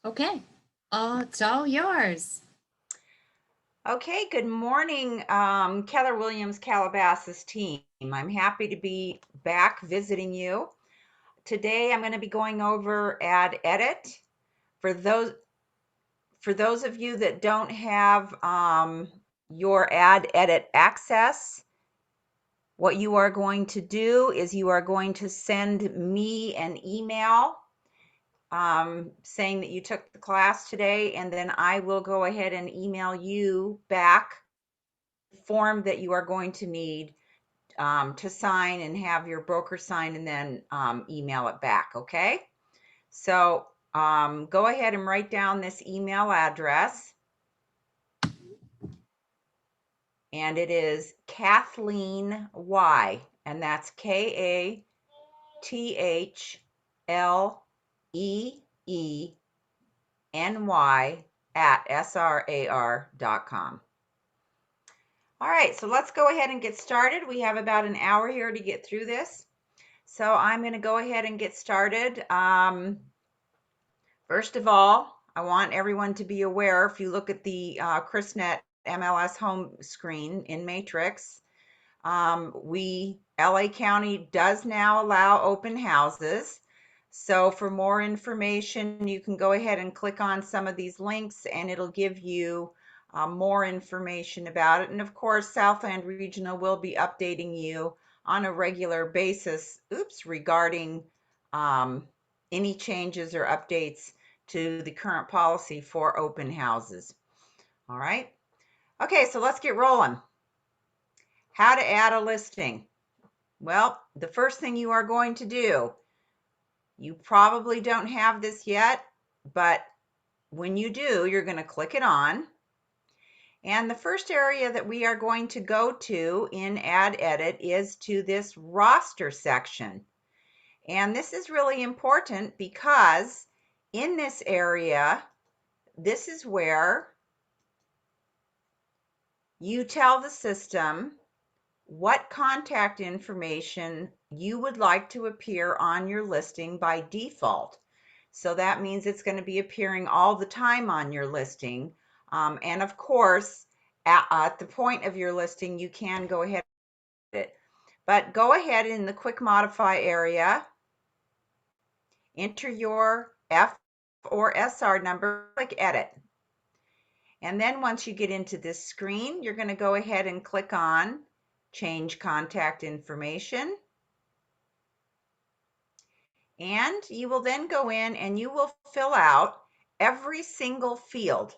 Okay, it's all yours. Okay, good morning, Keller Williams Calabasas team. I'm happy to be back visiting you. Today I'm going to be going over Add Edit. For those of you that don't have your Add Edit access, what you are going to do is you are going to send me an email saying that you took the class today, and then I will go ahead and email you back the form that you are going to need to sign and have your broker sign and then email it back, okay? So go ahead and write down this email address. And it is Kathleen Y, and that's KATHLEENY at SRAR.com. All right, so let's go ahead and get started. We have about an hour here to get through this. So I'm going to go ahead and get started. First of all, I want everyone to be aware, if you look at the CRISnet MLS home screen in Matrix, LA County does now allow open houses. So for more information, you can go ahead and click on some of these links and it'll give you more information about it. And of course, Southland Regional will be updating you on a regular basis, regarding any changes or updates to the current policy for open houses. All right. Okay, so let's get rolling. How to add a listing. Well, the first thing you are going to do, you probably don't have this yet, but when you do, you're going to click it on. And the first area that we are going to go to in Add Edit is to this roster section. And this is really important because in this area, this is where you tell the system what contact information you would like to appear on your listing by default. So that means it's going to be appearing all the time on your listing. And of course, at the point of your listing, you can go ahead and edit it. But go ahead in the quick modify area, enter your F or SR number, click edit. And then once you get into this screen, you're going to go ahead and click on change contact information. And you will then go in and you will fill out every single field.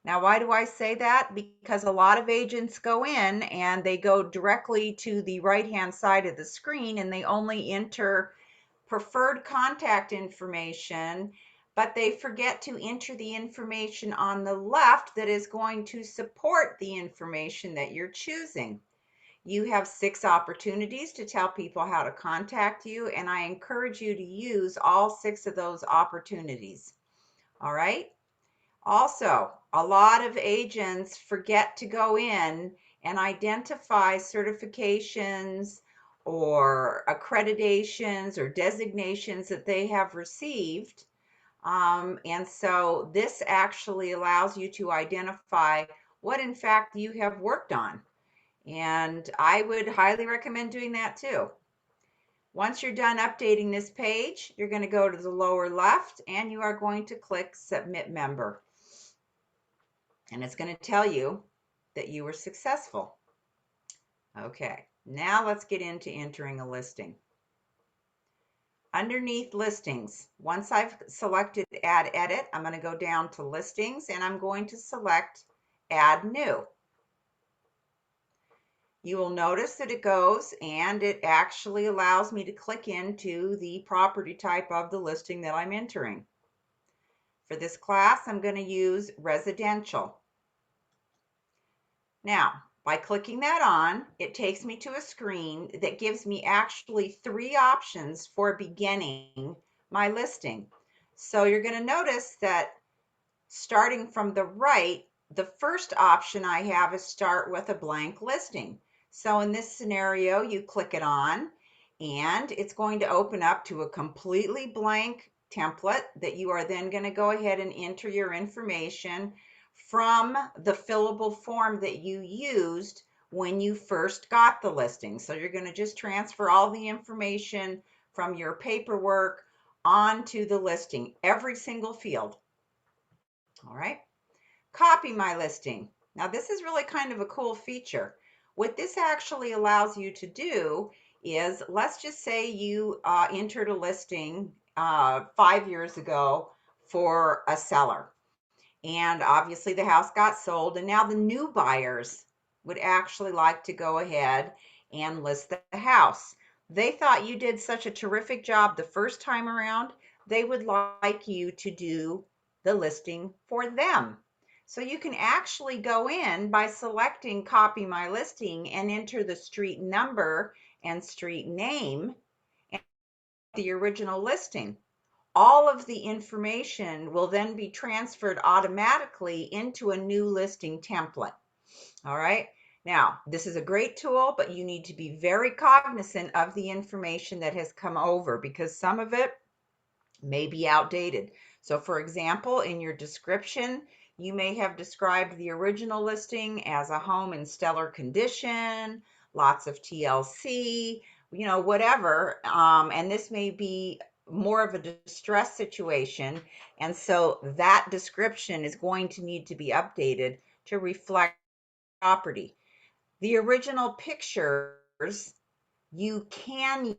Now, why do I say that? Because a lot of agents go in and they go directly to the right-hand side of the screen and they only enter preferred contact information, but they forget to enter the information on the left that is going to support the information that you're choosing. You have 6 opportunities to tell people how to contact you, and I encourage you to use all 6 of those opportunities. All right. Also, a lot of agents forget to go in and identify certifications or accreditations or designations that they have received. And so this actually allows you to identify what in fact you have worked on. And I would highly recommend doing that too. Once you're done updating this page, you're going to go to the lower left and you are going to click Submit Member. And it's going to tell you that you were successful. Okay, now let's get into entering a listing. Underneath listings, once I've selected Add Edit, I'm going to go down to Listings and I'm going to select Add New. You will notice that it goes and it actually allows me to click into the property type of the listing that I'm entering. For this class, I'm going to use residential. Now, by clicking that on, it takes me to a screen that gives me actually 3 options for beginning my listing. So you're going to notice that starting from the right, the first option I have is start with a blank listing. So in this scenario, you click it on and it's going to open up to a completely blank template that you are then going to go ahead and enter your information from the fillable form that you used when you first got the listing. So you're going to just transfer all the information from your paperwork onto the listing, every single field. All right. Copy my listing. Now this is really kind of a cool feature. What this actually allows you to do is, let's just say you entered a listing 5 years ago for a seller. And obviously the house got sold, and now the new buyers would actually like to go ahead and list the house. They thought you did such a terrific job the first time around, they would like you to do the listing for them. So you can actually go in by selecting copy my listing and enter the street number and street name and the original listing. All of the information will then be transferred automatically into a new listing template. All right. Now, this is a great tool, but you need to be very cognizant of the information that has come over because some of it may be outdated. So for example, in your description, you may have described the original listing as a home in stellar condition, lots of TLC, whatever. And this may be more of a distress situation. And so that description is going to need to be updated to reflect property. The original pictures you can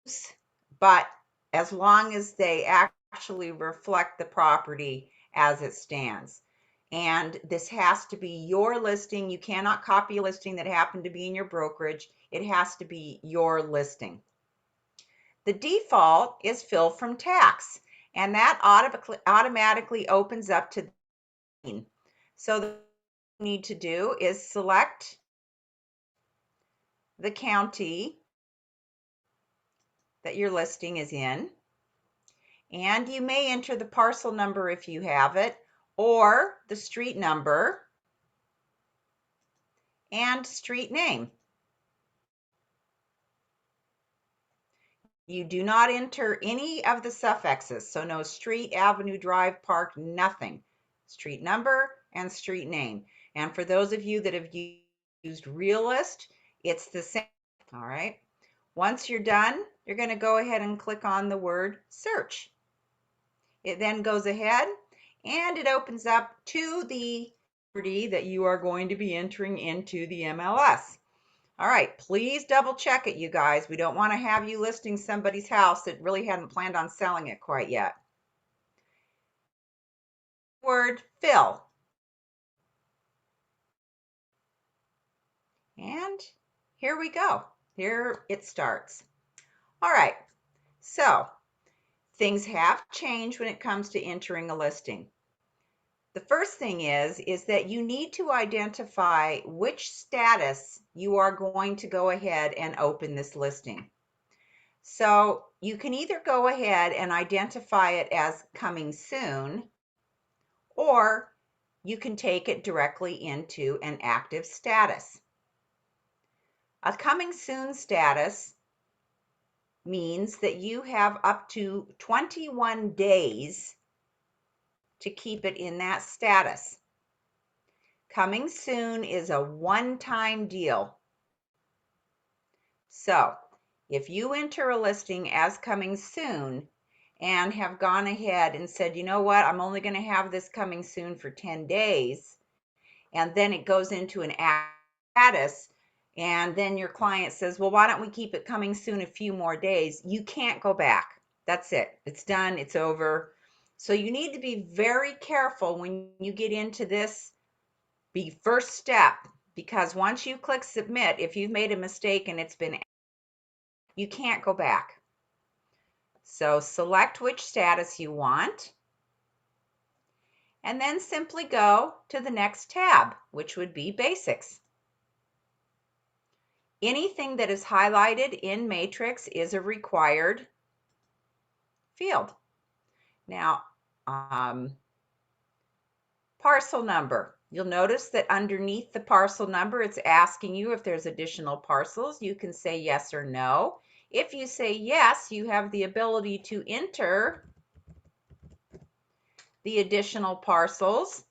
use, but as long as they actually reflect the property as it stands. And this has to be your listing. You cannot copy a listing that happened to be in your brokerage. It has to be your listing. The default is fill from tax, and that automatically opens up to the screen. So what you need to do is select the county that your listing is in. And you may enter the parcel number if you have it, or the street number and street name. You do not enter any of the suffixes, so no street, avenue, drive, park, nothing. Street number and street name. And for those of you that have used Realist, it's the same. All right. Once you're done, you're going to go ahead and click on the word search. It then goes ahead and it opens up to the property that you are going to be entering into the MLS. All right, please double check it, you guys. We don't want to have you listing somebody's house that really hadn't planned on selling it quite yet. Word fill. And here we go. Here it starts. All right, so things have changed when it comes to entering a listing. The first thing is that you need to identify which status you are going to go ahead and open this listing. So you can either go ahead and identify it as coming soon, or you can take it directly into an active status. A coming soon status means that you have up to 21 days to keep it in that status. Coming soon is a one-time deal. So if you enter a listing as coming soon and have gone ahead and said, you know what, I'm only going to have this coming soon for 10 days, and then it goes into an status, and then your client says, well, why don't we keep it coming soon a few more days? You can't go back. That's it. It's done. It's over. So you need to be very careful when you get into this first step, because once you click submit, if you've made a mistake and it's been, you can't go back. So select which status you want, and then simply go to the next tab, which would be basics. Anything that is highlighted in matrix is a required field. Now, parcel number. You'll notice that underneath the parcel number, it's asking you if there's additional parcels. You can say yes or no. If you say yes, you have the ability to enter the additional parcels.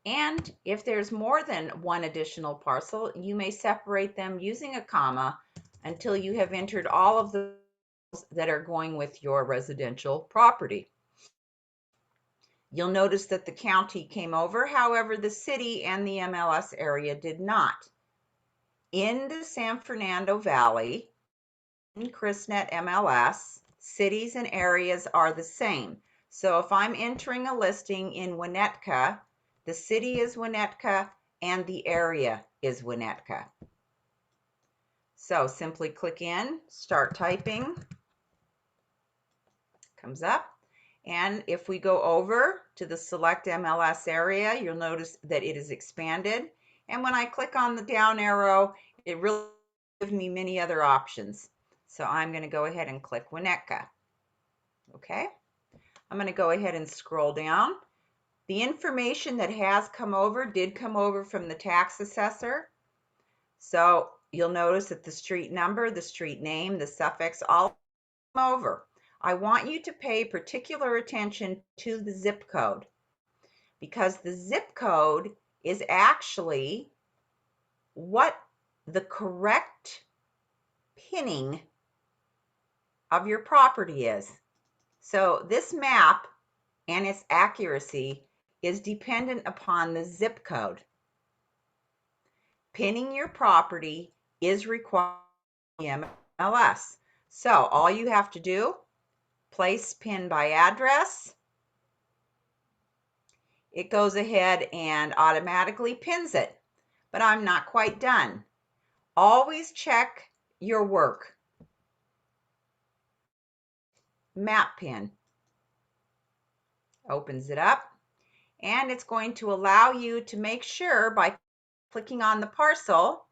And if there's more than one additional parcel, you may separate them using a comma until you have entered all of those that are going with your residential property. You'll notice that the county came over, however, the city and the MLS area did not. In the San Fernando Valley, in CRISnet MLS, cities and areas are the same. So if I'm entering a listing in Winnetka, the city is Winnetka and the area is Winnetka. So simply click in, start typing, comes up. And if we go over to the select MLS area, you'll notice that it is expanded. And when I click on the down arrow, it really gives me many other options. So I'm going to go ahead and click Winnetka. Okay. I'm going to go ahead and scroll down. The information that has come over did come over from the tax assessor. So you'll notice that the street number, the street name, the suffix, all come over. I want you to pay particular attention to the zip code because the zip code is actually what the correct pinning of your property is. So this map and its accuracy is dependent upon the zip code. Pinning your property is required in MLS. So all you have to do, place pin by address. It goes ahead and automatically pins it, but I'm not quite done. Always check your work. Map pin. Opens it up, and it's going to allow you to make sure by clicking on the parcel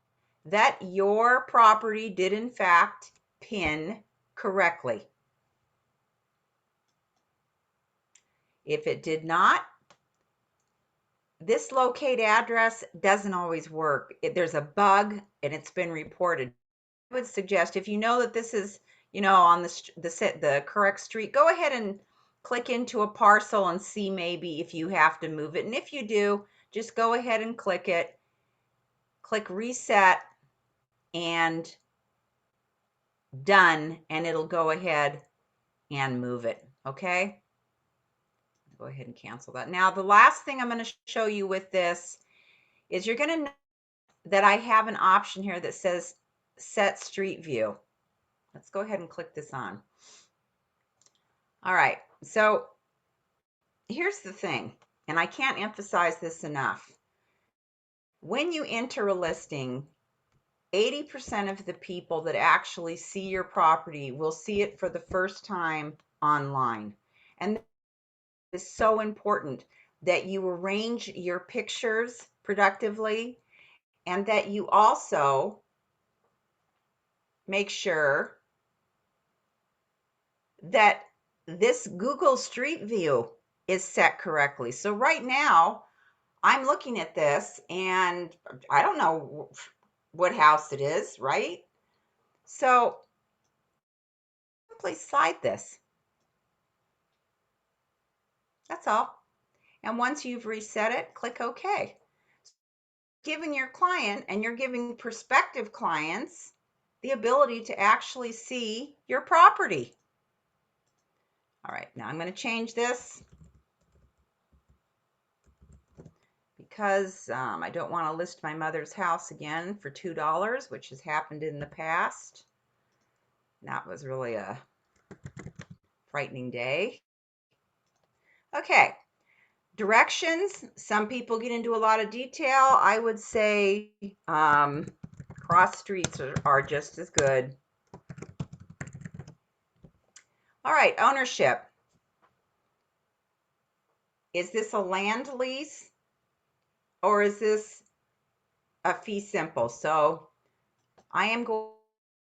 that your property did in fact pin correctly. If it did not, this locate address doesn't always work. There's a bug and it's been reported. I would suggest if you know that this is, on the correct street, go ahead and click into a parcel and see maybe if you have to move it. And if you do, just go ahead and click it. Click reset and done, and it'll go ahead and move it. Okay. Go ahead and cancel that. Now, the last thing I'm going to show you with this is you're going to know that I have an option here that says set street view. Let's go ahead and click this on. All right, so here's the thing, and I can't emphasize this enough. When you enter a listing, 80% of the people that actually see your property will see it for the first time online. And it's so important that you arrange your pictures productively and that you also make sure that this Google Street View is set correctly. So right now, I'm looking at this and I don't know what house it is, right? So simply slide this. That's all. And once you've reset it, click OK. Giving your client, and you're giving prospective clients, the ability to actually see your property. All right, now I'm going to change this because I don't want to list my mother's house again for $2, which has happened in the past. That was really a frightening day. Okay, directions. Some people get into a lot of detail. I would say cross streets are just as good. All right, ownership. Is this a land lease or is this a fee simple? So I am going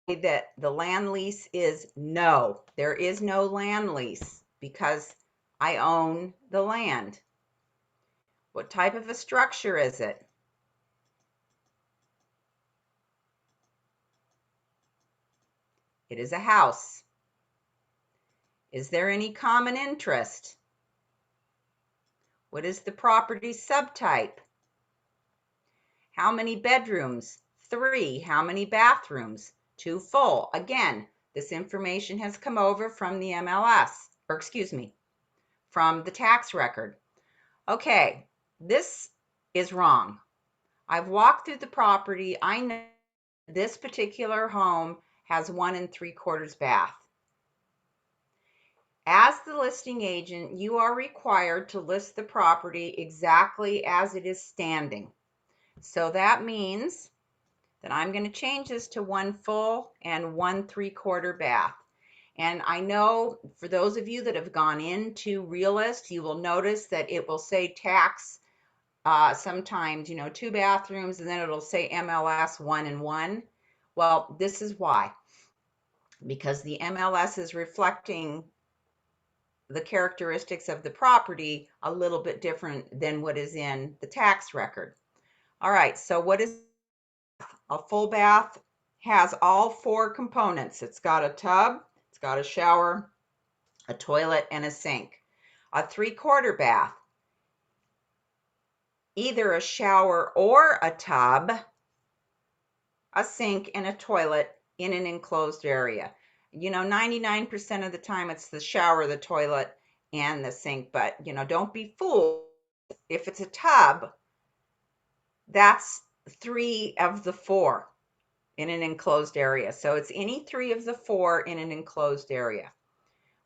to say that the land lease is no. There is no land lease because I own the land. What type of a structure is it? It is a house. Is there any common interest? What is the property subtype? How many bedrooms? 3. How many bathrooms? 2 full. Again, this information has come over from the MLS, or excuse me, from the tax record. Okay, this is wrong. I've walked through the property. I know this particular home has 1 3/4 bath. As the listing agent, you are required to list the property exactly as it is standing. So that means that I'm going to change this to 1 full and 1 3/4 bath. And I know for those of you that have gone into Realist, you will notice that it will say tax sometimes, 2 bathrooms, and then it'll say MLS 1 and 1. Well, this is why. Because the MLS is reflecting the characteristics of the property a little bit different than what is in the tax record. All right, so what is a full bath? Has all 4 components. It's got a tub, it's got a shower, a toilet, and a sink. A 3/4 bath, either a shower or a tub, a sink, and a toilet in an enclosed area. 99% of the time it's the shower, the toilet, and the sink, but don't be fooled. If it's a tub, that's 3 of the 4 in an enclosed area. So it's any 3 of the 4 in an enclosed area.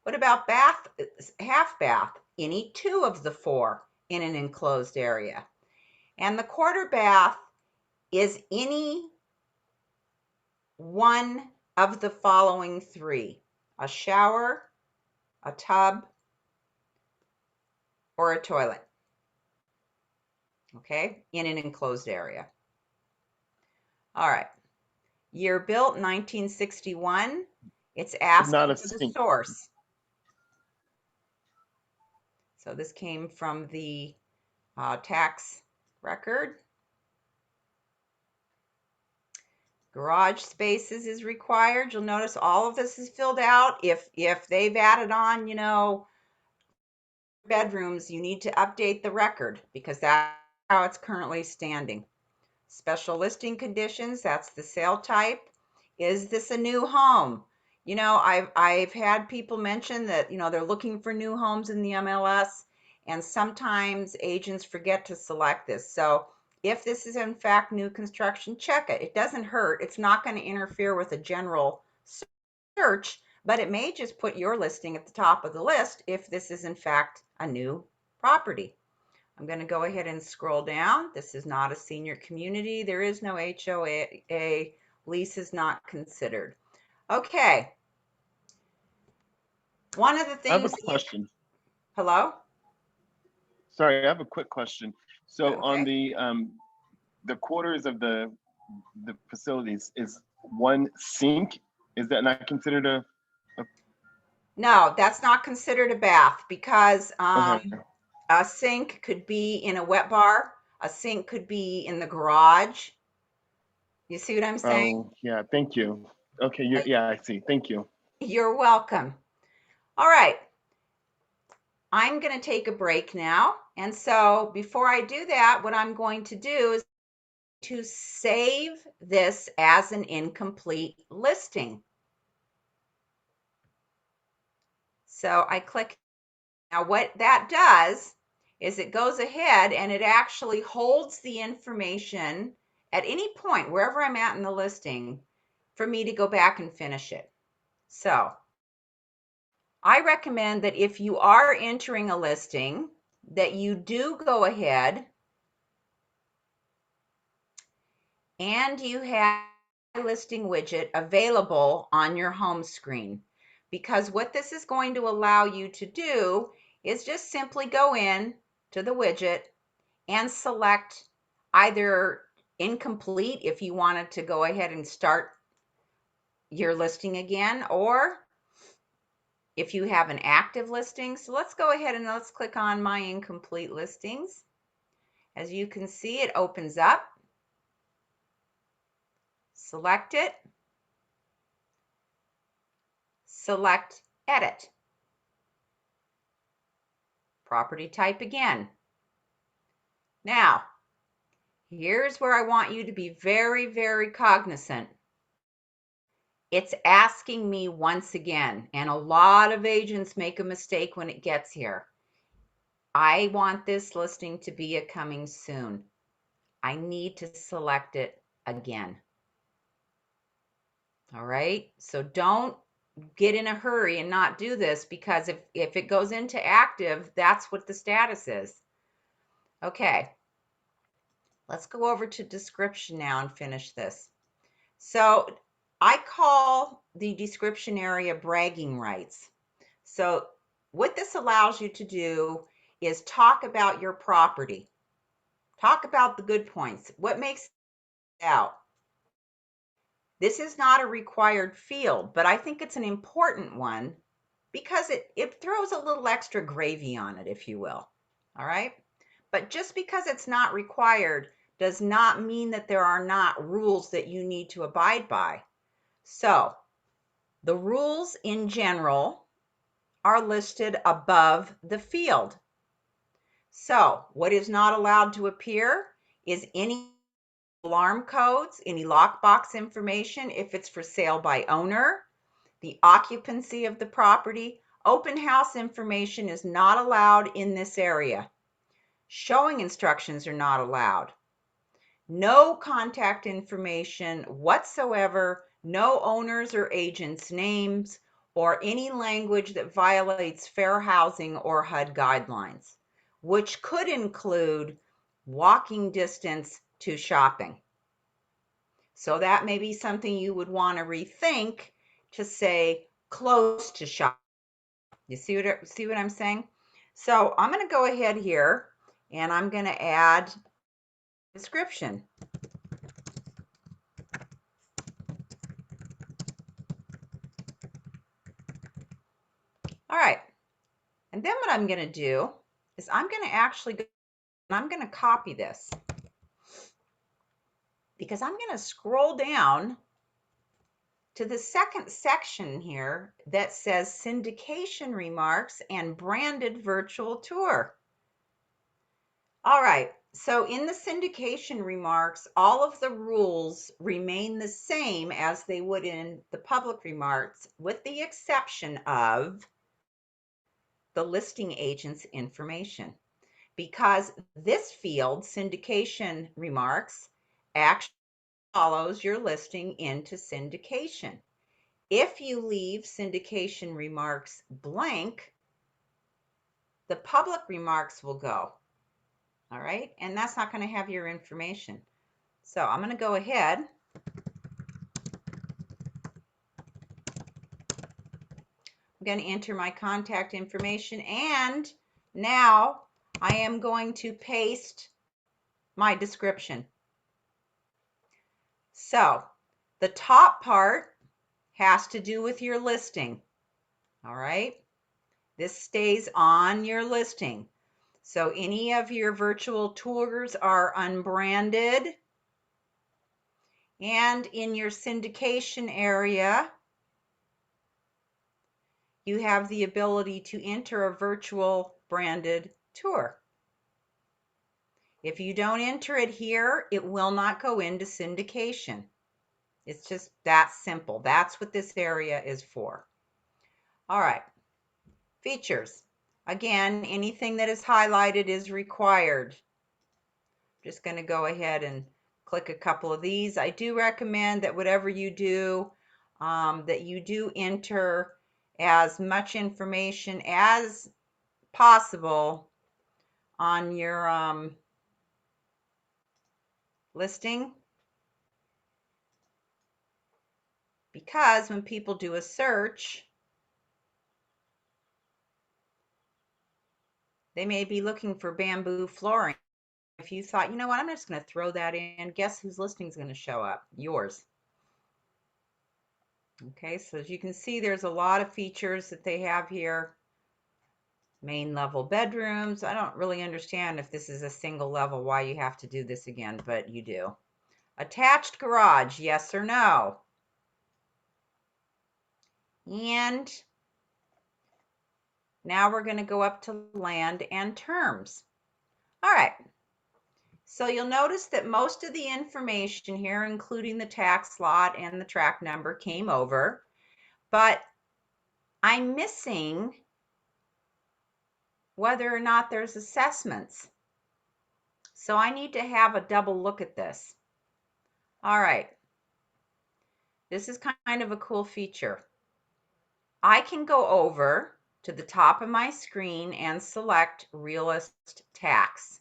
What about half bath? Any 2 of the 4 in an enclosed area. And the quarter bath is any 1 of the following 3: a shower, a tub, or a toilet. Okay, in an enclosed area. All right. Year built 1961. It's asking Not a for the sink. source. So this came from the tax record. Garage spaces is required. You'll notice all of this is filled out. If they've added on, bedrooms, you need to update the record because that's how it's currently standing. Special listing conditions, that's the sale type. Is this a new home? I've had people mention that, they're looking for new homes in the MLS, and sometimes agents forget to select this. So if this is in fact new construction, check it. It doesn't hurt. It's not going to interfere with a general search, but it may just put your listing at the top of the list if this is in fact a new property. I'm going to go ahead and scroll down. This is not a senior community. There is no HOA. Lease is not considered. Okay. One of the I have a things. question. Hello? Sorry, I have a quick question. So on Okay. the quarters of the facilities, is 1 sink? Is that not considered a No, that's not considered a bath because okay? a sink could be in a wet bar. A sink could be in the garage. You see what I'm saying? Oh yeah, thank you. Okay, Uh, yeah, I see. Thank you. You're welcome. All right. I'm going to take a break now. And so before I do that, what I'm going to do is to save this as an incomplete listing. So I click. Now what that does is it goes ahead and it actually holds the information at any point, wherever I'm at in the listing, for me to go back and finish it. So I recommend that if you are entering a listing, that you do go ahead and you have a listing widget available on your home screen. Because what this is going to allow you to do is just simply go in to the widget and select either incomplete if you wanted to go ahead and start your listing again, or if you have an active listing. So let's go ahead and let's click on my incomplete listings. As you can see, it opens up. Select it. Select edit. Property type again. Now, here's where I want you to be very, very cognizant. It's asking me once again, and a lot of agents make a mistake when it gets here. I want this listing to be a coming soon. I need to select it again. All right, so don't get in a hurry and not do this, because if it goes into active, that's what the status is. Okay, let's go over to description now and finish this. So I call the description area bragging rights. So what this allows you to do is talk about your property. Talk about the good points. What makes it out? This is not a required field, but I think it's an important one because it throws a little extra gravy on it, if you will. All right. But just because it's not required does not mean that there are not rules that you need to abide by. So the rules in general are listed above the field. So what is not allowed to appear is any alarm codes, any lockbox information, if it's for sale by owner, the occupancy of the property. Open house information is not allowed in this area. Showing instructions are not allowed. No contact information whatsoever, no owners or agents' names, or any language that violates fair housing or HUD guidelines, which could include walking distance to shopping. So that may be something you would want to rethink to say close to shopping. You see what I'm saying? So I'm going to go ahead here and I'm going to add description. All right. And then what I'm going to do is I'm going to actually go and I'm going to copy this, because I'm going to scroll down to the second section here that says syndication remarks and branded virtual tour. All right, so in the syndication remarks, all of the rules remain the same as they would in the public remarks, with the exception of the listing agent's information, because this field, syndication remarks, actually follows your listing into syndication. If you leave syndication remarks blank, the public remarks will go. All right, and that's not going to have your information. So I'm going to go ahead. I'm going to enter my contact information, and now I am going to paste my description. So the top part has to do with your listing. All right, this stays on your listing. So any of your virtual tours are unbranded. And in your syndication area, you have the ability to enter a virtual branded tour. If you don't enter it here, it will not go into syndication. It's just that simple. That's what this area is for. All right, features. Again, anything that is highlighted is required. I'm just going to go ahead and click a couple of these. I do recommend that whatever you do, that you do enter as much information as possible on your listing, because when people do a search, they may be looking for bamboo flooring. If you thought, you know what, I'm just going to throw that in, guess whose listing is going to show up? Yours. Okay, so as you can see, there's a lot of features that they have here. Main level bedrooms. I don't really understand if this is a single level, why you have to do this again, but you do. Attached garage, yes or no? And now we're going to go up to land and terms. All right. So you'll notice that most of the information here, including the tax lot and the tract number, came over, but I'm missing whether or not there's assessments. So I need to have a double look at this. All right. This is kind of a cool feature. I can go over to the top of my screen and select Realist Tax.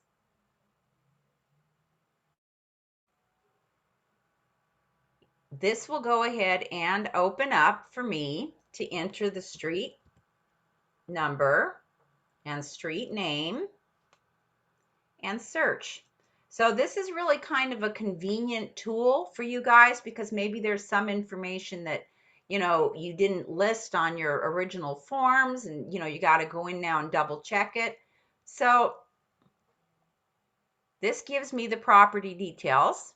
This will go ahead and open up for me to enter the street number and street name and search. So this is really kind of a convenient tool for you guys because maybe there's some information that you didn't list on your original forms, and you got to go in now and double check it. So this gives me the property details.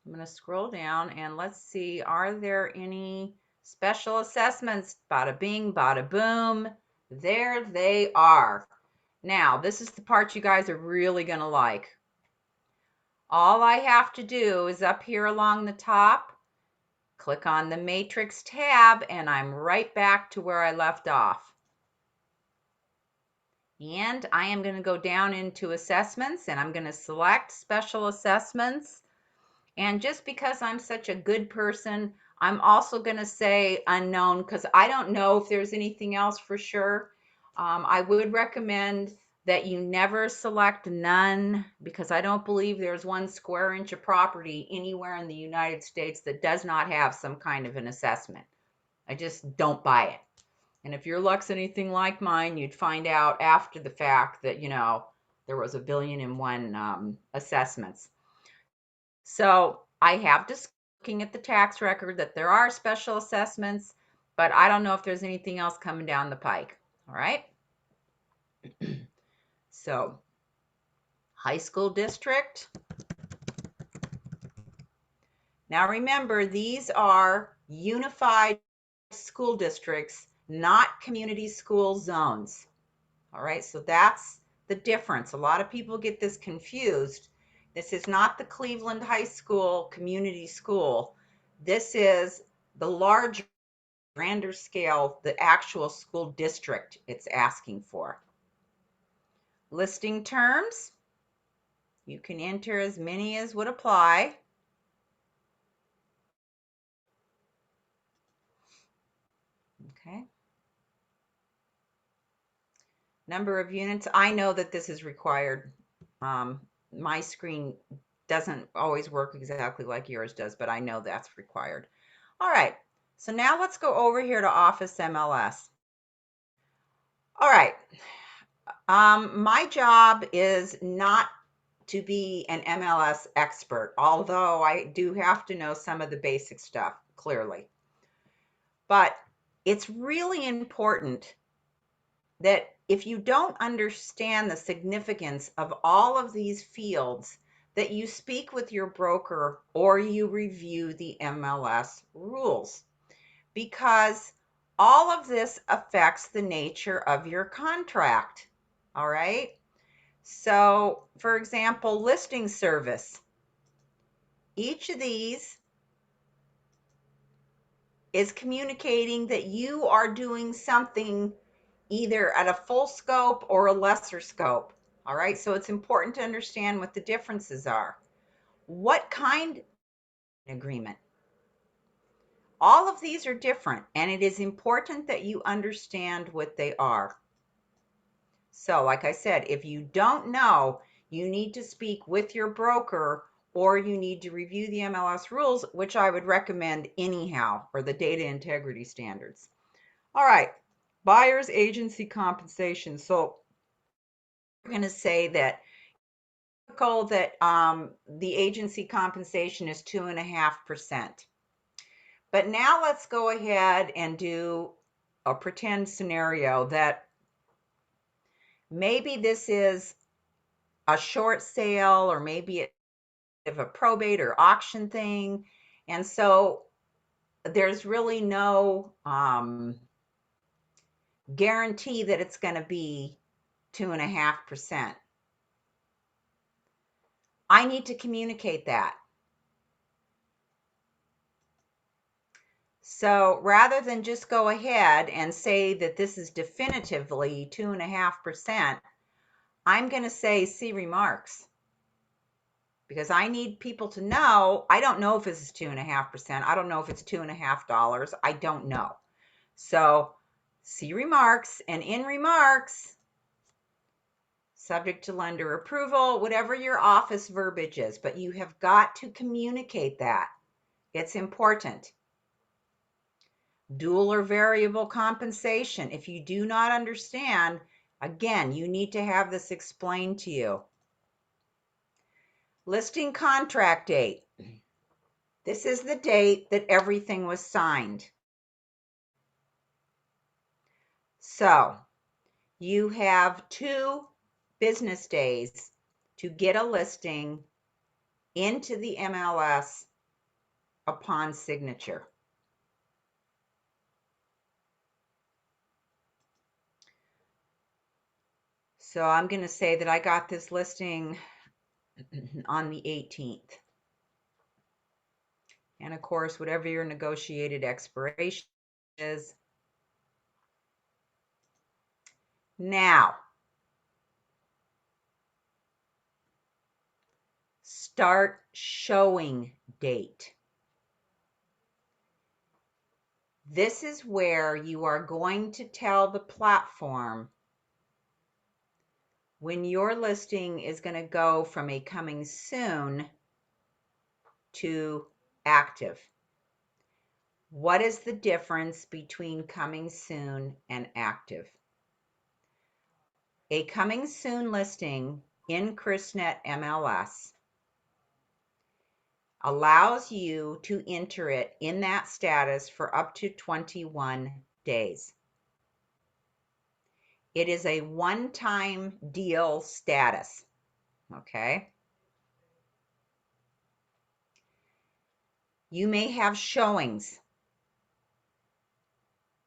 I'm going to scroll down and let's see, are there any special assessments? Bada bing, bada boom. There they are. Now, this is the part you guys are really going to like. All I have to do is up here along the top, click on the Matrix tab, and I'm right back to where I left off. And I am going to go down into assessments, and I'm going to select special assessments. And just because I'm such a good person, I'm also going to say unknown because I don't know if there's anything else for sure. I would recommend that you never select none because I don't believe there's 1 square inch of property anywhere in the United States that does not have some kind of an assessment. I just don't buy it. And if your luck's anything like mine, you'd find out after the fact that, there was 1,000,000,001 assessments. So I have just looking at the tax record that there are special assessments, but I don't know if there's anything else coming down the pike. All right. So high school district. Now remember, these are unified school districts, not community school zones. All right, so that's the difference. A lot of people get this confused. This is not the Cleveland High School community school. This is the larger, grander scale, the actual school district it's asking for. Listing terms. You can enter as many as would apply. Okay. Number of units. I know that this is required. My screen doesn't always work exactly like yours does, but I know that's required. All right, so now let's go over here to Office MLS. All right, my job is not to be an MLS expert, although I do have to know some of the basic stuff, clearly. But it's really important that if you don't understand the significance of all of these fields, that you speak with your broker or you review the MLS rules, because all of this affects the nature of your contract. All right. So for example, listing service, each of these is communicating that you are doing something either at a full scope or a lesser scope. All right, so it's important to understand what the differences are. What kind of agreement? All of these are different, and it is important that you understand what they are. So, like I said, if you don't know, you need to speak with your broker or you need to review the MLS rules, which I would recommend anyhow, or the data integrity standards. All right, buyer's agency compensation. So we're going to say that the agency compensation is 2.5%. But now let's go ahead and do a pretend scenario that maybe this is a short sale or maybe it's a probate or auction thing. And so there's really no guarantee that it's going to be 2.5%. I need to communicate that. So rather than just go ahead and say that this is definitively 2.5%, I'm going to say see remarks, because I need people to know. I don't know if this is 2.5%. I don't know if it's $2.50. I don't know. So see remarks, and in remarks, subject to lender approval, whatever your office verbiage is, but you have got to communicate that. It's important. Dual or variable compensation. If you do not understand, again, you need to have this explained to you. Listing contract date. This is the date that everything was signed. So you have 2 business days to get a listing into the MLS upon signature. So I'm going to say that I got this listing on the 18th. And of course, whatever your negotiated expiration is. Now, start showing date. This is where you are going to tell the platform when your listing is going to go from a coming soon to active. What is the difference between coming soon and active? A coming soon listing in CRISnet MLS allows you to enter it in that status for up to 21 days. It is a one-time deal status, okay? You may have showings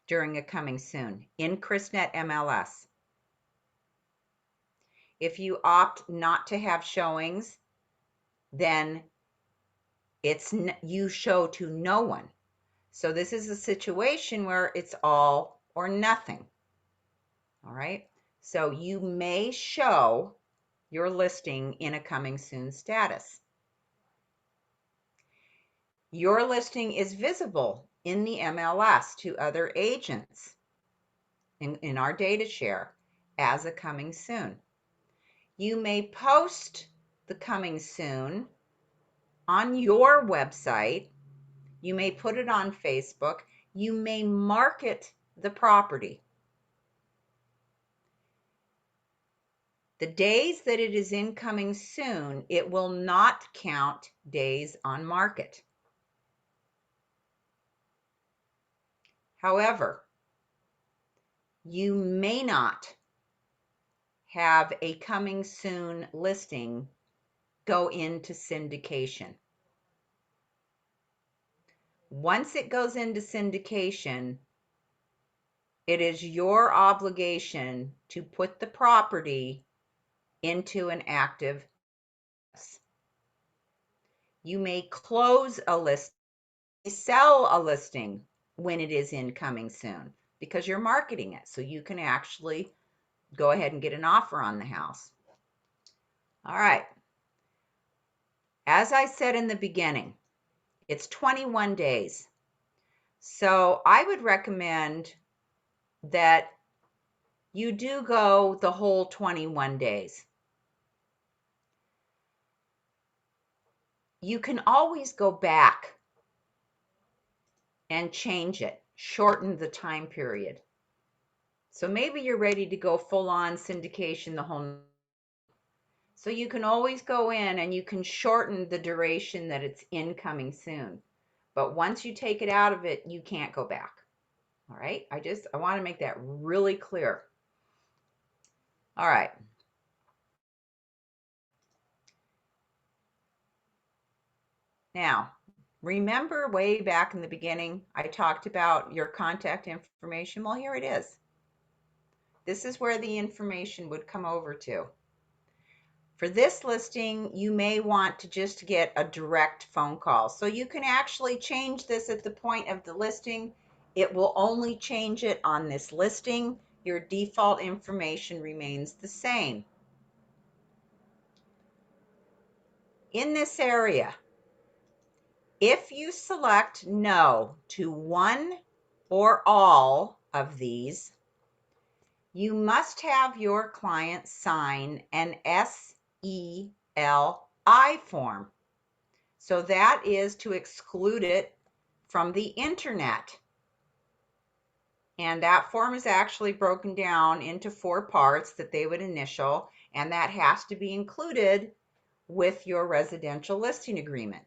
during a coming soon in CRISnet MLS. If you opt not to have showings, then you show to no one. So this is a situation where it's all or nothing. All right. So you may show your listing in a coming soon status. Your listing is visible in the MLS to other agents in our data share as a coming soon. You may post the coming soon on your website. You may put it on Facebook. You may market the property. The days that it is incoming soon, it will not count days on market. However, you may not have a coming soon listing go into syndication. Once it goes into syndication, it is your obligation to put the property into an active. You may close a listing, sell a listing when it is incoming soon because you're marketing it, so you can actually go ahead and get an offer on the house. All right. As I said in the beginning, it's 21 days. So I would recommend that you do go the whole 21 days. You can always go back and change it, shorten the time period. So maybe you're ready to go full on syndication the whole. So you can always go in and you can shorten the duration that it's incoming soon. But once you take it out of it, you can't go back. All right. I want to make that really clear. All right. Now, remember way back in the beginning, I talked about your contact information. Well, here it is. This is where the information would come over to. For this listing, you may want to just get a direct phone call. So you can actually change this at the point of the listing. It will only change it on this listing. Your default information remains the same. In this area, if you select no to one or all of these, you must have your client sign an SELI form. So that is to exclude it from the internet. And that form is actually broken down into 4 parts that they would initial, and that has to be included with your residential listing agreement.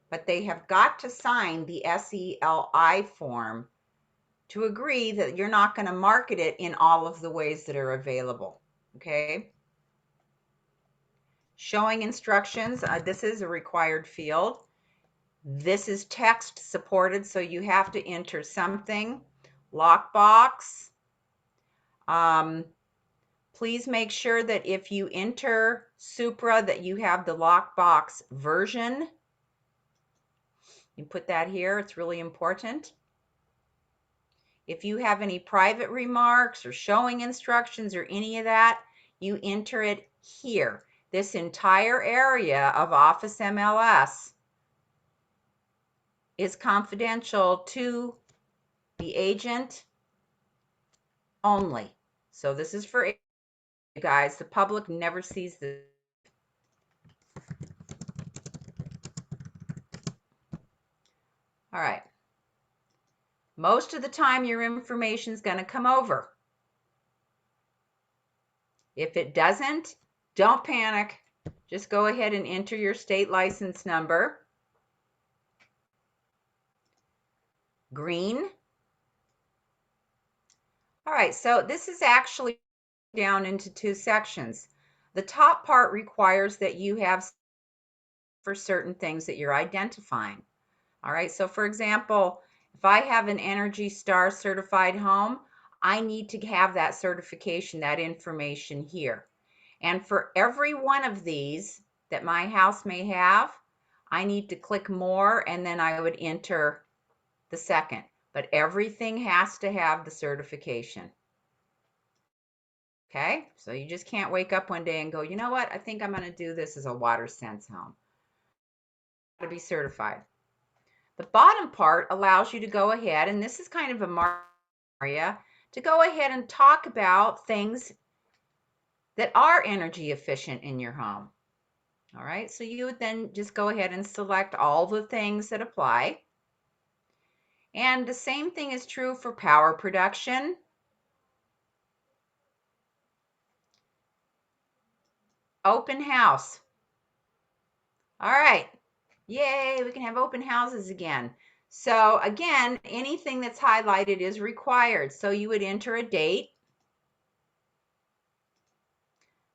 But they have got to sign the SELI form to agree that you're not going to market it in all of the ways that are available. Okay. Showing instructions. This is a required field. This is text supported, so you have to enter something. Lockbox. Please make sure that if you enter Supra that you have the lockbox version. You put that here. It's really important. If you have any private remarks or showing instructions or any of that, you enter it here. This entire area of Office MLS is confidential to the agent only. So this is for you guys. The public never sees this. All right. Most of the time, your information is going to come over. If it doesn't, don't panic. Just go ahead and enter your state license number. Green. All right, so this is actually down into 2 sections. The top part requires that you have for certain things that you're identifying. All right, so for example, if I have an Energy Star certified home, I need to have that certification, that information here. And for every one of these that my house may have, I need to click more and then I would enter the second. But everything has to have the certification. Okay, so you just can't wake up one day and go, you know what, I think I'm going to do this as a WaterSense home. To be certified. The bottom part allows you to go ahead, and this is kind of a area, to go ahead and talk about things that are energy efficient in your home. All right, so you would then just go ahead and select all the things that apply. And the same thing is true for power production. Open house. All right, yay, we can have open houses again. So again, anything that's highlighted is required. So you would enter a date,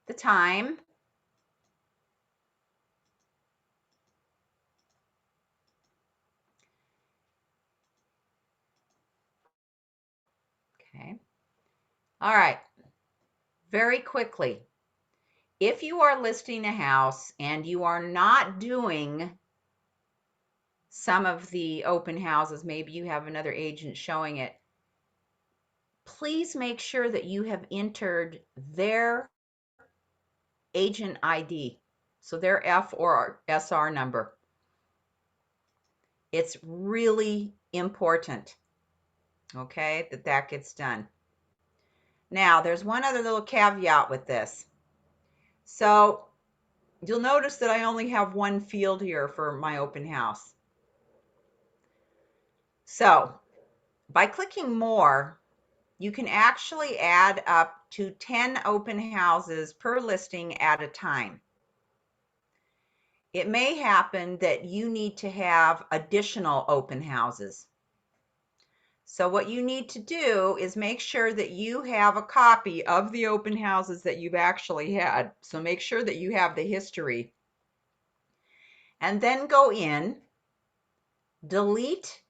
the time, okay. All right, very quickly. If you are listing a house and you are not doing some of the open houses, maybe you have another agent showing it, please make sure that you have entered their agent ID, so their F or SR number. It's really important, okay, that gets done. Now, there's one other little caveat with this. So you'll notice that I only have one field here for my open house. So by clicking more, you can actually add up to 10 open houses per listing at a time. It may happen that you need to have additional open houses. So what you need to do is make sure that you have a copy of the open houses that you've actually had. So make sure that you have the history. And then go in, delete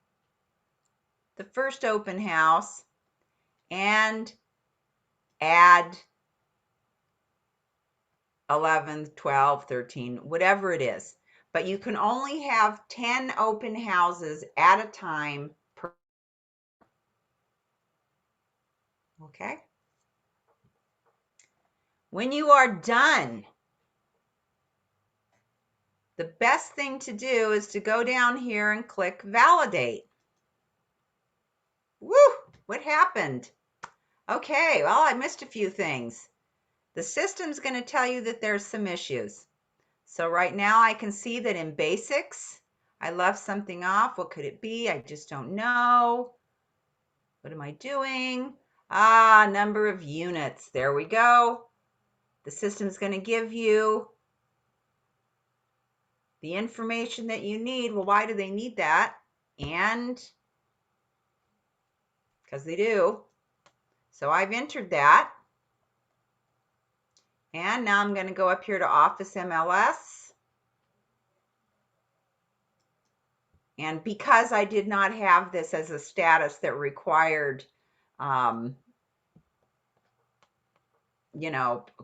the first open house, and add 11, 12, 13, whatever it is. But you can only have 10 open houses at a time per. Okay. When you are done, the best thing to do is to go down here and click validate. Woo! What happened? Okay, well, I missed a few things. The system's going to tell you that there's some issues. So right now I can see that in basics, I left something off. What could it be? I just don't know. What am I doing? Number of units. There we go. The system's going to give you the information that you need. Well, why do they need that? And because they do. So I've entered that. And now I'm going to go up here to Office MLS. And because I did not have this as a status that required,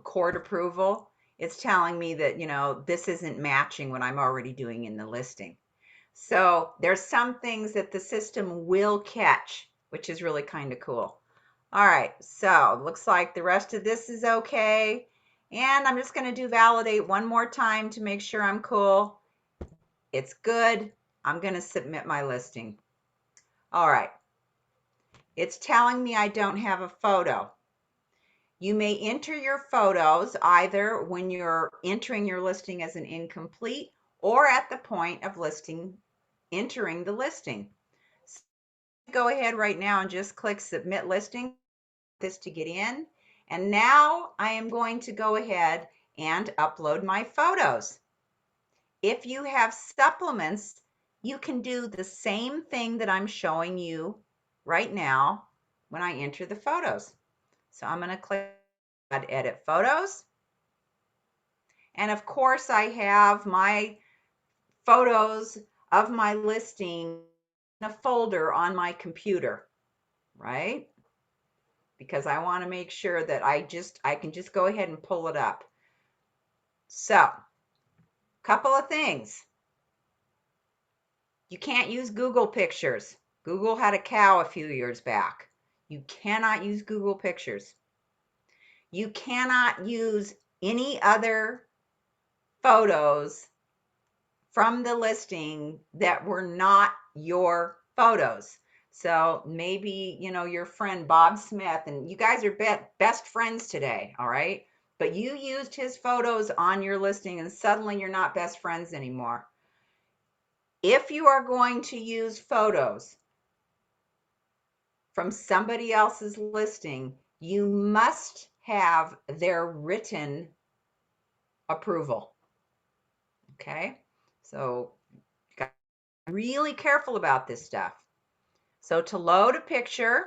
court approval, it's telling me that, this isn't matching what I'm already doing in the listing. So there's some things that the system will catch, which is really kind of cool. All right, so looks like the rest of this is okay. And I'm just going to do validate one more time to make sure I'm cool. It's good. I'm going to submit my listing. All right. It's telling me I don't have a photo. You may enter your photos either when you're entering your listing as an incomplete or at the point of entering the listing. So go ahead right now and just click submit listing this to get in. And now I am going to go ahead and upload my photos. If you have supplements, you can do the same thing that I'm showing you right now when I enter the photos. So I'm going to click add edit photos. And of course I have my photos of my listing in a folder on my computer, right? Because I want to make sure that I can just go ahead and pull it up. So, couple of things. You can't use Google Pictures. Google had a cow a few years back. You cannot use Google Pictures. You cannot use any other photos from the listing that were not your photos. So maybe, your friend Bob Smith, and you guys are best friends today, all right? But you used his photos on your listing and suddenly you're not best friends anymore. If you are going to use photos from somebody else's listing, you must have their written approval. Okay? So you got to be really careful about this stuff. So to load a picture,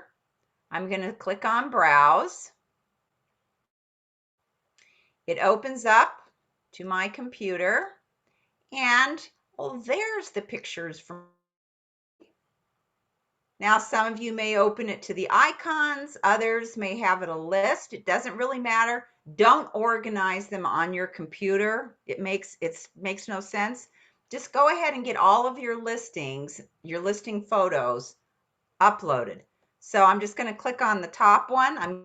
I'm going to click on Browse. It opens up to my computer, and there's the pictures from. Now, some of you may open it to the icons, others may have it a list. It doesn't really matter. Don't organize them on your computer. It makes no sense. Just go ahead and get all of your listing photos uploaded. So I'm just going to click on the top one. I'm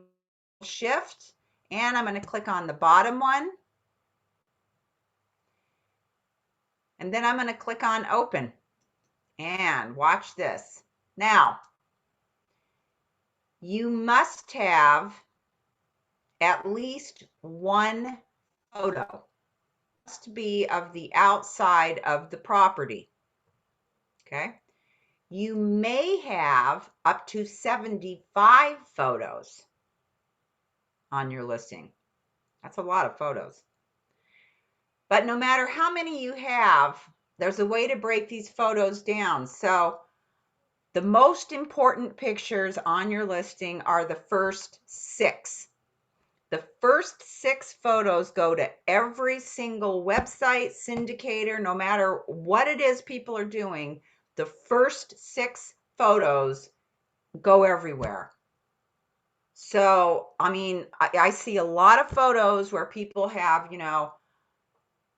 Shift, and I'm going to click on the bottom one. And then I'm going to click on Open. And watch this. Now, you must have at least one photo. It must be of the outside of the property. Okay. You may have up to 75 photos on your listing. That's a lot of photos. But no matter how many you have, there's a way to break these photos down. So the most important pictures on your listing are the first 6. The first 6 photos go to every single website, syndicator, no matter what it is people are doing. The first 6 photos go everywhere. So, I mean, I see a lot of photos where people have,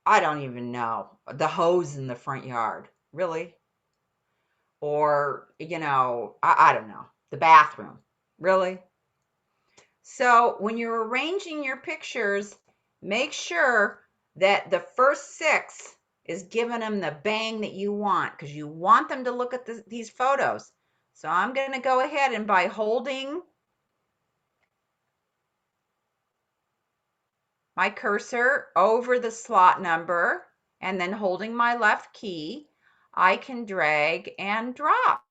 I don't even know, the hose in the front yard. Really? Or, I don't know, the bathroom. Really? So when you're arranging your pictures, make sure that the first 6 is giving them the bang that you want, because you want them to look at these photos. So I'm going to go ahead and by holding my cursor over the slot number and then holding my left key, I can drag and drop.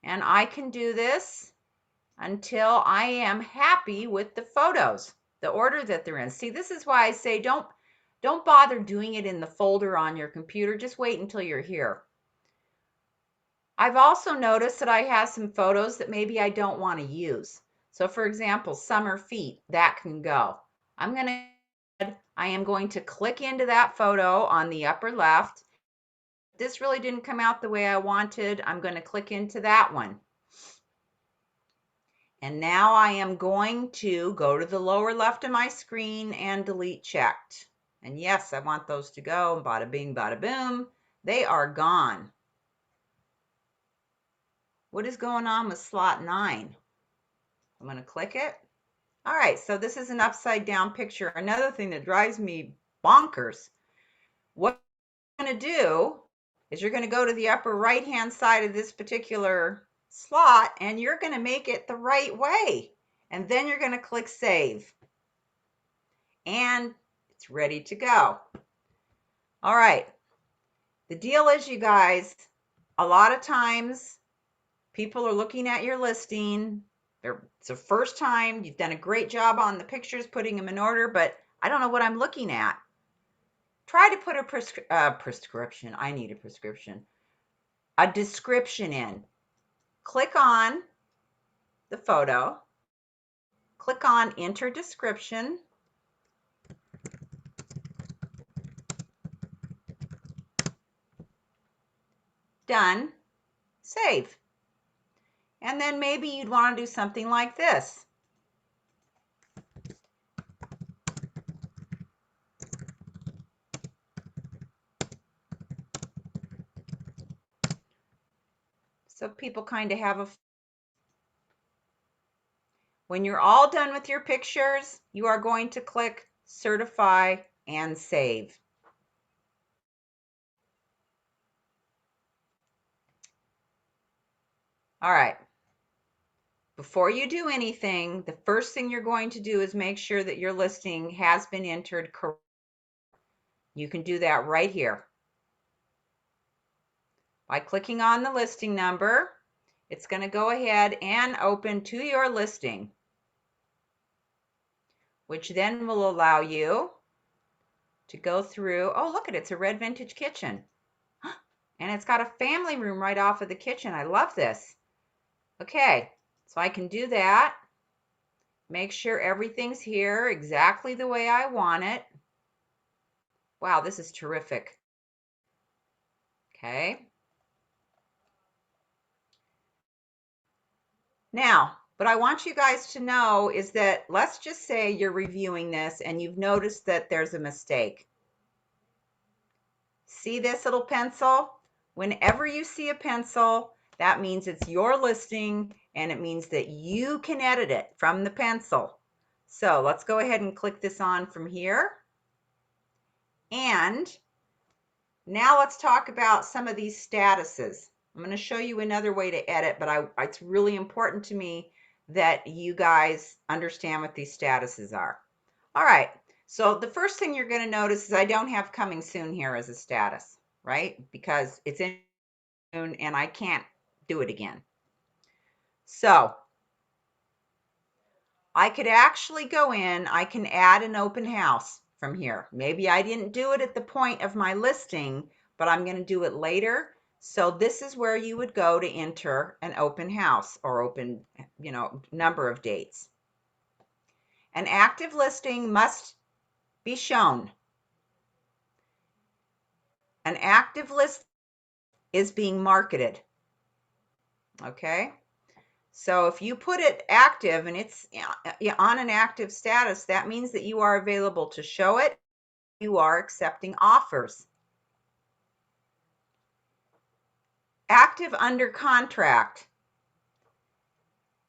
And I can do this until I am happy with the photos, the order that they're in. See, this is why I say don't bother doing it in the folder on your computer. Just wait until you're here. I've also noticed that I have some photos that maybe I don't want to use. So for example, summer feet, that can go. I am going to click into that photo on the upper left. This really didn't come out the way I wanted. I'm going to click into that one. And now I am going to go to the lower left of my screen and delete checked. And yes, I want those to go. Bada bing, bada boom. They are gone. What is going on with slot 9? I'm going to click it. All right, so this is an upside down picture. Another thing that drives me bonkers. What you're going to do is you're going to go to the upper right hand side of this particular slot and you're going to make it the right way. And then you're going to click save. And it's ready to go. All right. The deal is, you guys, a lot of times people are looking at your listing. It's the first time. You've done a great job on the pictures, putting them in order, but I don't know what I'm looking at. Try to put a prescription. I need a prescription. A description in. Click on the photo. Click on enter description. Done. Save. And then maybe you'd want to do something like this. So people kind of have a... When you're all done with your pictures, you are going to click certify and save. All right. Before you do anything, the first thing you're going to do is make sure that your listing has been entered correctly. You can do that right here. By clicking on the listing number, it's going to go ahead and open to your listing, which then will allow you to go through. Oh, look at it. It's a red vintage kitchen. And it's got a family room right off of the kitchen. I love this. Okay, so I can do that. Make sure everything's here exactly the way I want it. Wow, this is terrific. Okay. Now, what I want you guys to know is that let's just say you're reviewing this and you've noticed that there's a mistake. See this little pencil? Whenever you see a pencil, that means it's your listing and it means that you can edit it from the pencil. So let's go ahead and click this on from here. And now let's talk about some of these statuses. I'm going to show you another way to edit, but it's really important to me that you guys understand what these statuses are. All right, so the first thing you're going to notice is I don't have coming soon here as a status, right? Because it's in June and I can't do it again. So I could actually go in, I can add an open house from here. Maybe I didn't do it at the point of my listing, but I'm going to do it later. So this is where you would go to enter an open house or open, number of dates. An active listing must be shown. An active list is being marketed. Okay. So if you put it active and it's on an active status, that means that you are available to show it. You are accepting offers. Active under contract.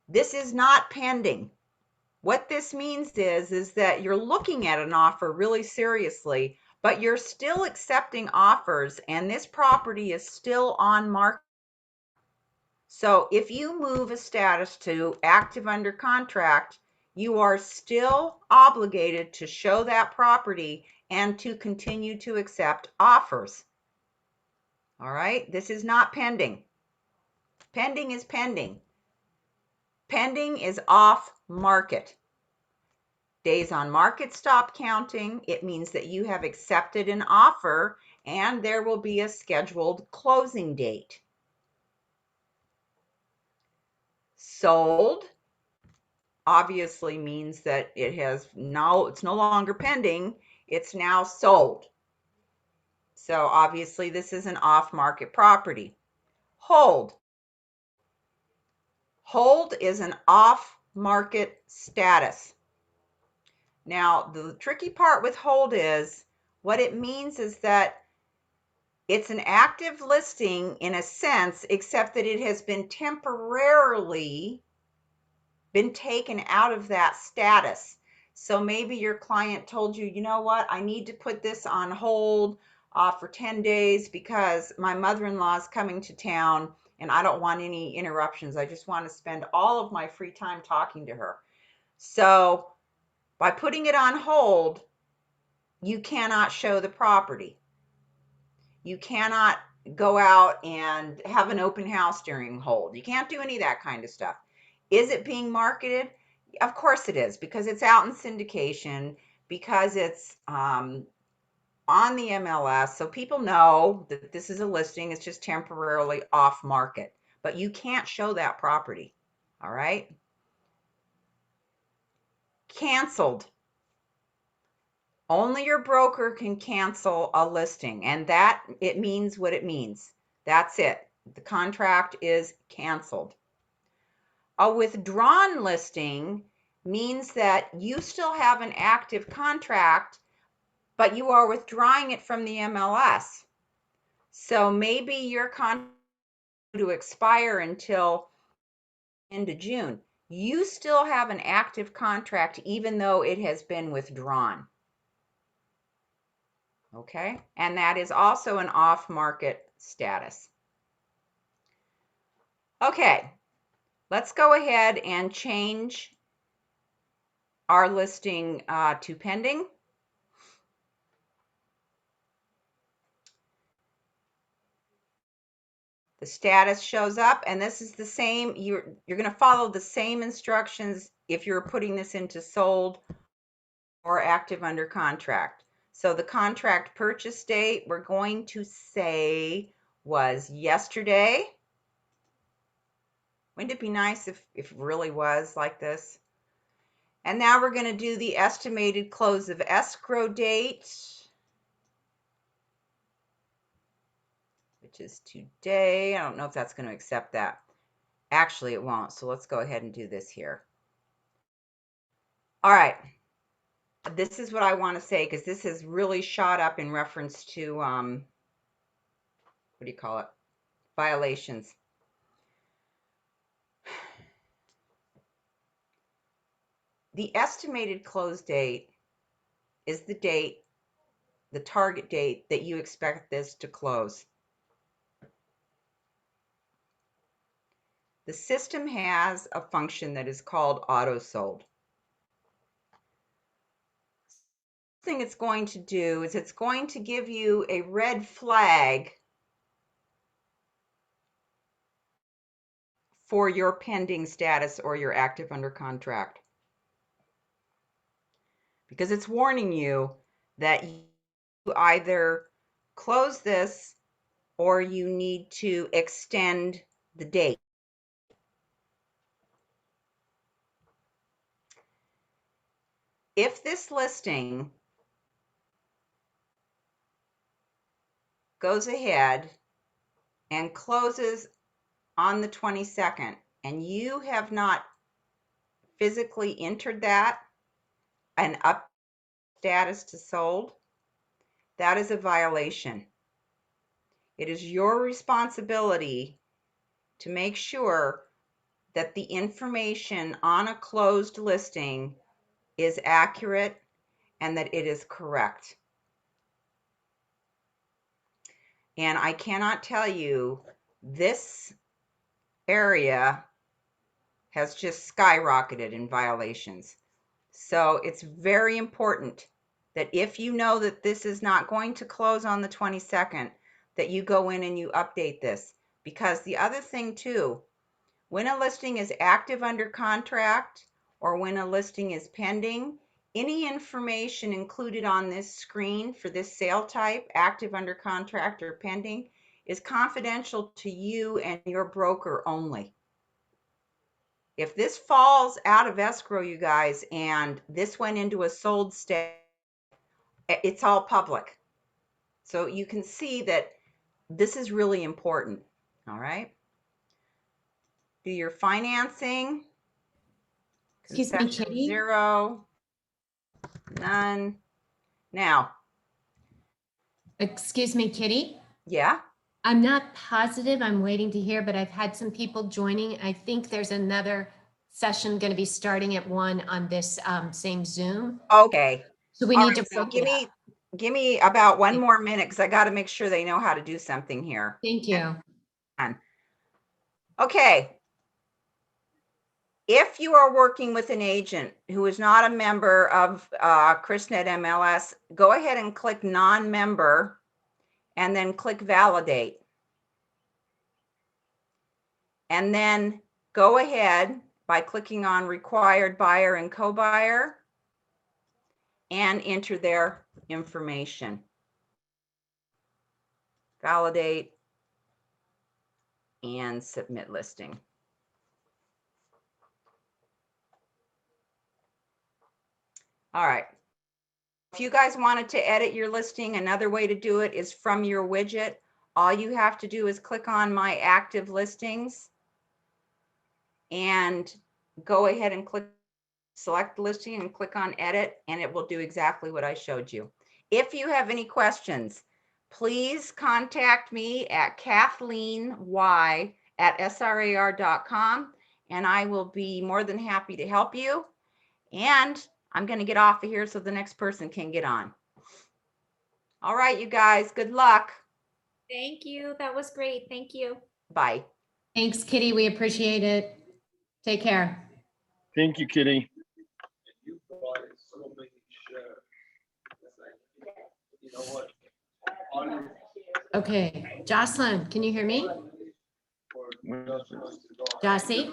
This is not pending. What this means is that you're looking at an offer really seriously, but you're still accepting offers and this property is still on market. So if you move a status to active under contract, you are still obligated to show that property and to continue to accept offers. All right, this is not pending. Pending is pending. Pending is off market. Days on market stop counting. It means that you have accepted an offer and there will be a scheduled closing date. Sold obviously means that it's no longer pending, it's now sold. So obviously this is an off-market property. Hold is an off-market status. Now the tricky part with hold is what it means is that it's an active listing in a sense, except that it has been temporarily been taken out of that status. So maybe your client told you, you know what, I need to put this on hold for 10 days because my mother-in-law is coming to town and I don't want any interruptions. I just want to spend all of my free time talking to her. So by putting it on hold, you cannot show the property. You cannot go out and have an open house during hold. You can't do any of that kind of stuff. Is it being marketed? Of course it is, because it's out in syndication, because it's on the MLS. So people know that this is a listing. It's just temporarily off market, but you can't show that property. All right. Canceled. Only your broker can cancel a listing, and that it means what it means. That's it. The contract is canceled. A withdrawn listing means that you still have an active contract, but you are withdrawing it from the MLS. So maybe your contract to expire until end of June. You still have an active contract even though it has been withdrawn. Okay, and that is also an off-market status. Okay, let's go ahead and change our listing to pending. The status shows up, and this is the same. You're going to follow the same instructions if you're putting this into sold or active under contract. So the contract purchase date we're going to say was yesterday. Wouldn't it be nice if it really was like this? And now we're going to do the estimated close of escrow date, which is today. I don't know if that's going to accept that. Actually, it won't. So let's go ahead and do this here. All right. This is what I want to say because this has really shot up in reference to, what do you call it? Violations. The estimated close date is the date, the target date that you expect this to close. The system has a function that is called Autosold. The thing it's going to do is it's going to give you a red flag for your pending status or your active under contract, because it's warning you that you either close this or you need to extend the date. If this listing goes ahead and closes on the 22nd and you have not physically entered that and up status to sold, that is a violation. It is your responsibility to make sure that the information on a closed listing is accurate and that it is correct. And I cannot tell you, this area has just skyrocketed in violations. So it's very important that if you know that this is not going to close on the 22nd, that you go in and you update this. Because the other thing too, when a listing is active under contract or when a listing is pending, any information included on this screen for this sale type, active under contract or pending, is confidential to you and your broker only. If this falls out of escrow, you guys, and this went into a sold state, it's all public. So you can see that this is really important. All right. Do your financing. Excuse me, Concession Kitty. 0, none. Now, Excuse me, Kitty. yeah. I'm not positive. I'm waiting to hear, but I've had some people joining. I think there's another session going to be starting at 1 on this same Zoom. Okay. So we All need right, to so break give it up. me about one more minute because I got to make sure they know how to do something here. Thank you. Okay. If you are working with an agent who is not a member of CRISnet MLS, go ahead and click non-member and then click validate. And then go ahead by clicking on required buyer and co-buyer and enter their information. Validate and submit listing. All right. If you guys wanted to edit your listing, another way to do it is from your widget. All you have to do is click on my active listings and go ahead and select the listing and click on edit, and it will do exactly what I showed you. If you have any questions, please contact me at kathleeny@srar.com, and I will be more than happy to help you. And I'm going to get off of here so the next person can get on. All right, you guys, good luck. Thank you. That was great. Thank you. Bye. Thanks, Kitty. We appreciate it. Take care. Thank you, Kitty. You bought so many shares. You know what? Okay, Jocelyn, can you hear me? Jossie?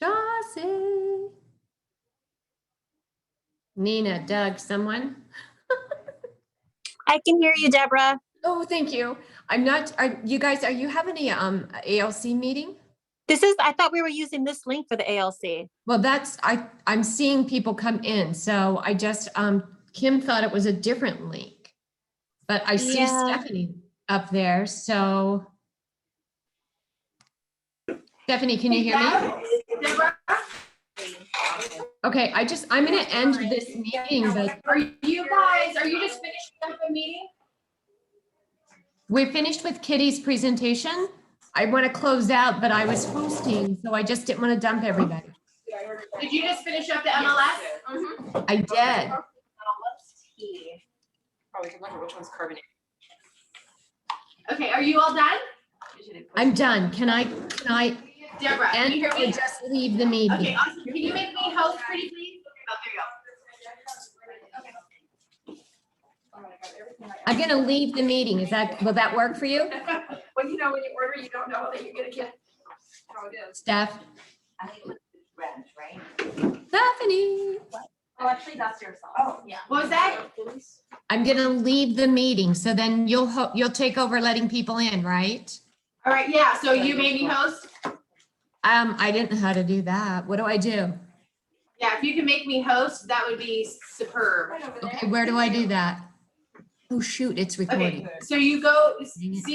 Jossie? Nina, Doug, someone? I can hear you, Deborah. Oh, thank you. I'm not, are you guys, are you having a ALC meeting? I thought we were using this link for the ALC. Well, I'm seeing people come in, so I just, Kim thought it was a different link. But I see Yeah. Stephanie up there, so. Stephanie, can you hear me? Okay, I'm gonna end this meeting, but Are you just finishing up the meeting? we're finished with Kitty's presentation. I want to close out, but I was hosting, so I just didn't want to dump everybody. Did you just finish up the MLS? I did. Probably wonder which one's carbonated. Okay, are you all done? I'm done. Can I Deborah, can end you hear or me? just leave the meeting? Okay, awesome. Can you make me host pretty please? Oh, there you go. I'm gonna leave the meeting. Will that work for you? Well, you know, when you order, you don't know that you're gonna get how it is. Steph? I think it's French, right? Stephanie? Oh, actually, that's yourself. Oh, yeah. What was that? I'm gonna leave the meeting, so then you'll take over letting people in, right? All right, yeah, so you made me host? I didn't know how to do that. What do I do? Yeah, if you can make me host, that would be superb. Okay, where do I do that? Oh, shoot, it's Okay, recording. so you go, Dang it. see